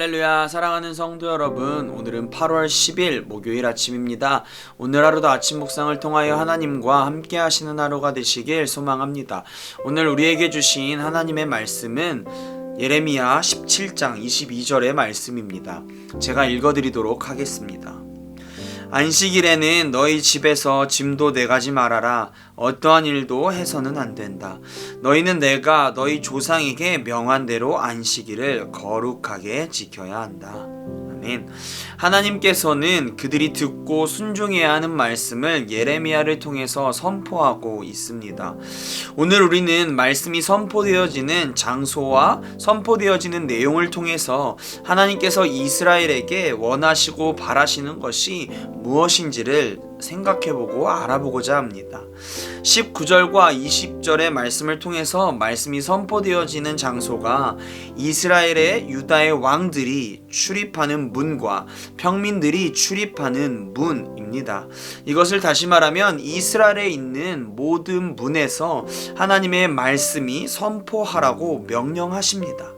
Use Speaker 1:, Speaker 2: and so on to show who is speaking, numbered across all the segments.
Speaker 1: 할렐루야. 사랑하는 성도 여러분, 오늘은 8월 10일 목요일 아침입니다. 오늘 하루도 아침 묵상을 통하여 하나님과 함께 하시는 하루가 되시길 소망합니다. 오늘 우리에게 주신 하나님의 말씀은 예레미야 17장 22절의 말씀입니다. 제가 읽어드리도록 하겠습니다. 안식일에는 너희 집에서 짐도 내가지 말아라. 어떠한 일도 해서는 안 된다. 너희는 내가 너희 조상에게 명한 대로 안식일을 거룩하게 지켜야 한다. 아멘. 하나님께서는 그들이 듣고 순종해야 하는 말씀을 예레미야를 통해서 선포하고 있습니다. 오늘 우리는 말씀이 선포되어지는 장소와 선포되어지는 내용을 통해서 하나님께서 이스라엘에게 원하시고 바라시는 것이 무엇인지를 생각해보고 알아보고자 합니다. 19절과 20절의 말씀을 통해서 말씀이 선포되어지는 장소가 이스라엘의 유다의 왕들이 출입하는 문과 평민들이 출입하는 문입니다. 이것을 다시 말하면 이스라엘에 있는 모든 문에서 하나님의 말씀이 선포하라고 명령하십니다.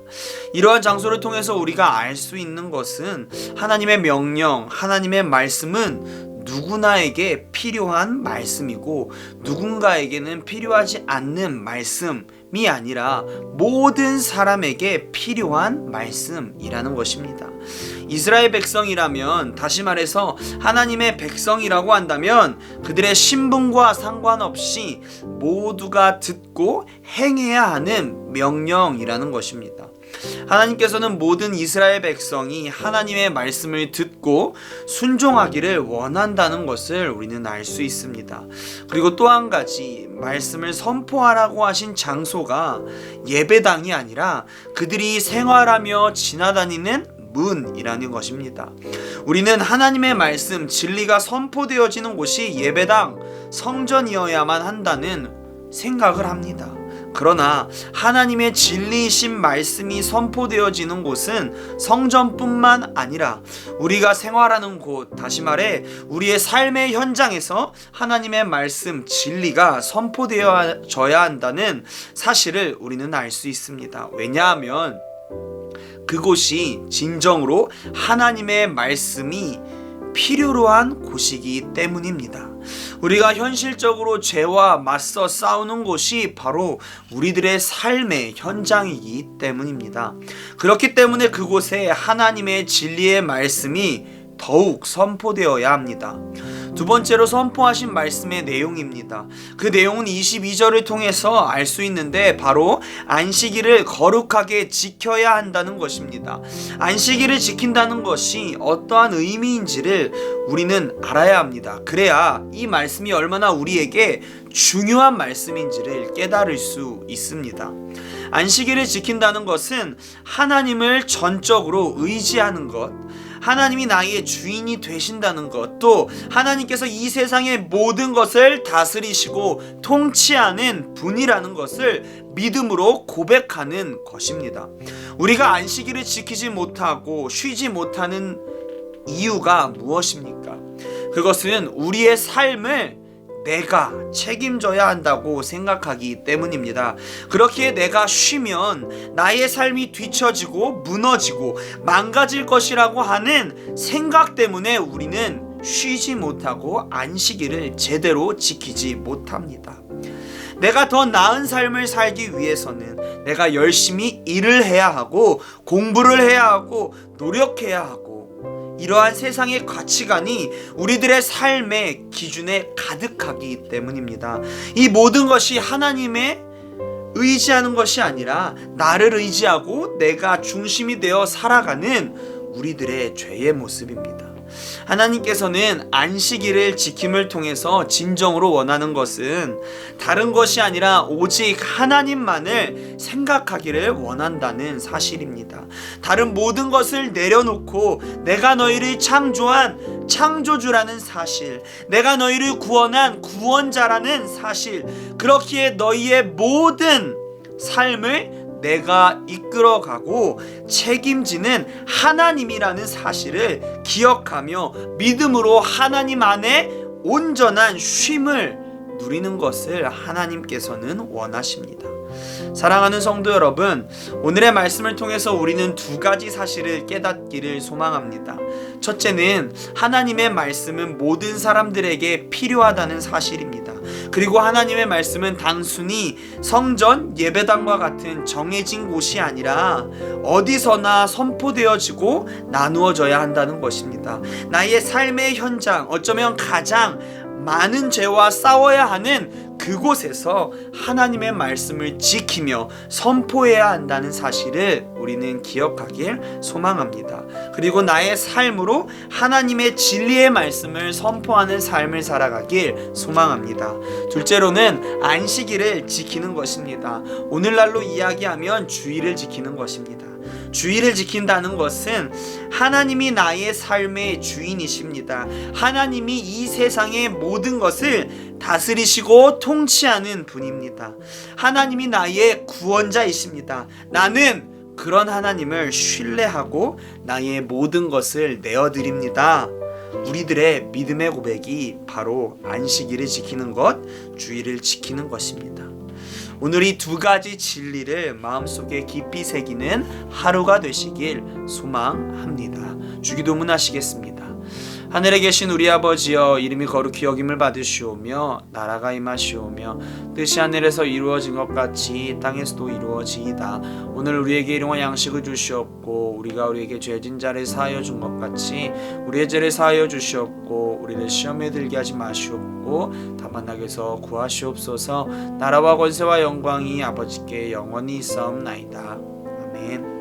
Speaker 1: 이러한 장소를 통해서 우리가 알 수 있는 것은 하나님의 명령, 하나님의 말씀은 누구나에게 필요한 말씀이고 누군가에게는 필요하지 않는 말씀이 아니라 모든 사람에게 필요한 말씀이라는 것입니다. 이스라엘 백성이라면, 다시 말해서 하나님의 백성이라고 한다면 그들의 신분과 상관없이 모두가 듣고 행해야 하는 명령이라는 것입니다. 하나님께서는 모든 이스라엘 백성이 하나님의 말씀을 듣고 순종하기를 원한다는 것을 우리는 알 수 있습니다. 그리고 또 한 가지, 말씀을 선포하라고 하신 장소가 예배당이 아니라 그들이 생활하며 지나다니는 문이라는 것입니다. 우리는 하나님의 말씀, 진리가 선포되어지는 곳이 예배당, 성전이어야만 한다는 생각을 합니다. 그러나 하나님의 진리이신 말씀이 선포되어지는 곳은 성전뿐만 아니라 우리가 생활하는 곳, 다시 말해 우리의 삶의 현장에서 하나님의 말씀, 진리가 선포되어져야 한다는 사실을 우리는 알 수 있습니다. 왜냐하면 그곳이 진정으로 하나님의 말씀이 필요로 한 곳이기 때문입니다. 우리가 현실적으로 죄와 맞서 싸우는 곳이 바로 우리들의 삶의 현장이기 때문입니다. 그렇기 때문에 그곳에 하나님의 진리의 말씀이 더욱 선포되어야 합니다. 두 번째로 선포하신 말씀의 내용입니다. 그 내용은 22절을 통해서 알 수 있는데 바로 안식일을 거룩하게 지켜야 한다는 것입니다. 안식일을 지킨다는 것이 어떠한 의미인지를 우리는 알아야 합니다. 그래야 이 말씀이 얼마나 우리에게 중요한 말씀인지를 깨달을 수 있습니다. 안식일을 지킨다는 것은 하나님을 전적으로 의지하는 것, 하나님이 나의 주인이 되신다는 것, 또 하나님께서 이 세상의 모든 것을 다스리시고 통치하는 분이라는 것을 믿음으로 고백하는 것입니다. 우리가 안식일을 지키지 못하고 쉬지 못하는 이유가 무엇입니까? 그것은 우리의 삶을 내가 책임져야 한다고 생각하기 때문입니다. 그렇기에 내가 쉬면 나의 삶이 뒤처지고 무너지고 망가질 것이라고 하는 생각 때문에 우리는 쉬지 못하고 안식일을 제대로 지키지 못합니다. 내가 더 나은 삶을 살기 위해서는 내가 열심히 일을 해야 하고 공부를 해야 하고 노력해야 하고, 이러한 세상의 가치관이 우리들의 삶의 기준에 가득하기 때문입니다. 이 모든 것이 하나님의 의지하는 것이 아니라 나를 의지하고 내가 중심이 되어 살아가는 우리들의 죄의 모습입니다. 하나님께서는 안식일을 지킴을 통해서 진정으로 원하는 것은 다른 것이 아니라 오직 하나님만을 생각하기를 원한다는 사실입니다. 다른 모든 것을 내려놓고 내가 너희를 창조한 창조주라는 사실, 내가 너희를 구원한 구원자라는 사실, 그렇기에 너희의 모든 삶을 내가 이끌어가고 책임지는 하나님이라는 사실을 기억하며 믿음으로 하나님 안에 온전한 쉼을 누리는 것을 하나님께서는 원하십니다. 사랑하는 성도 여러분, 오늘의 말씀을 통해서 우리는 두 가지 사실을 깨닫기를 소망합니다. 첫째는 하나님의 말씀은 모든 사람들에게 필요하다는 사실입니다. 그리고 하나님의 말씀은 단순히 성전, 예배당과 같은 정해진 곳이 아니라 어디서나 선포되어지고 나누어져야 한다는 것입니다. 나의 삶의 현장, 어쩌면 가장 많은 죄와 싸워야 하는 그곳에서 하나님의 말씀을 지키며 선포해야 한다는 사실을 우리는 기억하길 소망합니다. 그리고 나의 삶으로 하나님의 진리의 말씀을 선포하는 삶을 살아가길 소망합니다. 둘째로는 안식일을 지키는 것입니다. 오늘날로 이야기하면 주일을 지키는 것입니다. 주일을 지킨다는 것은 하나님이 나의 삶의 주인이십니다. 하나님이 이 세상의 모든 것을 다스리시고 통치하는 분입니다. 하나님이 나의 구원자이십니다. 나는 그런 하나님을 신뢰하고 나의 모든 것을 내어드립니다. 우리들의 믿음의 고백이 바로 안식일을 지키는 것, 주일을 지키는 것입니다. 오늘 이 두 가지 진리를 마음속에 깊이 새기는 하루가 되시길 소망합니다. 주기도문 하시겠습니다. 하늘에 계신 우리 아버지여, 이름이 거룩히 여김을 받으시오며 나라가 임하시오며 뜻이 하늘에서 이루어진 것 같이 땅에서도 이루어지이다. 오늘 우리에게 일용할 양식을 주시옵고 우리가 우리에게 죄진 자를 사하여 준 것 같이 우리의 죄를 사하여 주시옵고 우리를 시험에 들게 하지 마시옵고 다만 악에서 구하시옵소서. 나라와 권세와 영광이 아버지께 영원히 있사옵나이다. 아멘.